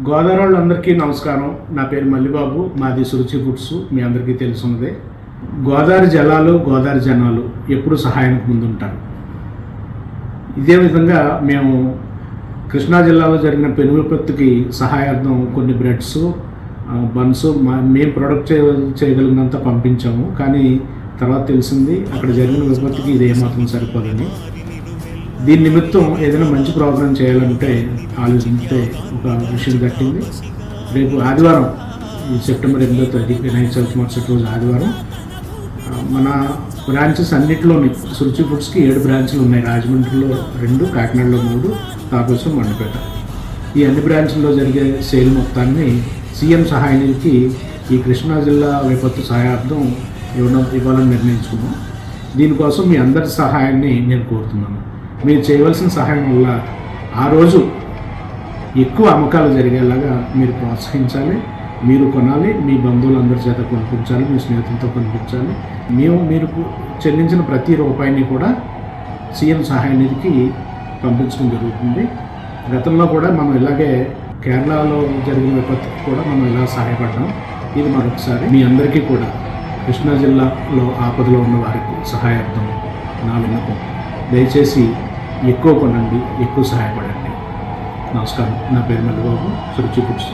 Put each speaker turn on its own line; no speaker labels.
గోదావరి వాళ్ళందరికీ నమస్కారం. నా పేరు మల్లిబాబు, మాది సురుచి ఫుడ్స్. మీ అందరికీ తెలుసున్నదే. గోదావరి జలాలు, గోదావరి జనాలు ఎప్పుడు సహాయానికి ముందుంటారు. ఇదే విధంగా మేము కృష్ణా జిల్లాలో జరిగిన పెను విపత్తుకి సహాయార్థం కొన్ని బ్రెడ్స్, బన్స్ మేము ప్రొడక్ట్ చేయగలిగినంత పంపించాము. కానీ తర్వాత తెలిసింది అక్కడ జరిగిన విపత్తుకి ఇది ఏమాత్రం సరిపోదని. దీని నిమిత్తం ఏదైనా మంచి ప్రోగ్రాం చేయాలంటే ఆలోచిస్తే ఒక విషయం తట్టింది. రేపు ఆదివారం, సెప్టెంబర్ 8వ తేదీ వినాయక చవితి మరుసటి రోజు ఆదివారం, మన బ్రాంచెస్ అన్నింటిలోని సురుచి ఫుడ్స్కి 7 బ్రాంచ్లు ఉన్నాయి. రాజమండ్రిలో 2, కాకినాడలో 3, తాపేశ్వరం, మండపేట. ఈ అన్ని బ్రాంచ్ల్లో జరిగే సేల్ మొత్తాన్ని సీఎం సహాయ నిధికి ఈ కృష్ణా జిల్లా విపత్తు సహాయార్థం ఇవ్వాలని నిర్ణయించుకున్నాం. దీనికోసం మీ అందరి సహాయాన్ని నేను కోరుతున్నాను. మీరు చేయవలసిన సహాయం వల్ల ఆ రోజు ఎక్కువ అమ్మకాలు జరిగేలాగా మీరు ప్రోత్సహించాలి. మీరు కొనాలి, మీ బంధువులందరి చేత కొనిపించాలి, మీ స్నేహితులతో కొనిపించాలి. మీరు చెల్లించిన ప్రతి రూపాయిని కూడా సీఎం సహాయ నిధికి పంపించడం జరుగుతుంది. గతంలో కూడా మనం ఇలాగే కేరళలో జరిగిన విపత్తుకి కూడా మనం ఇలా సహాయపడ్డాం. ఇది మరొకసారి మీ అందరికీ కూడా కృష్ణా జిల్లాలో ఆపదలో ఉన్న వారికి సహాయార్థం నా విన్నపం. దయచేసి ఎక్కువ కొనండి, ఎక్కువ సహాయపడండి. నమస్కారం. నా పేరు మల్లిబాబు, సురుచి ఫుడ్స్.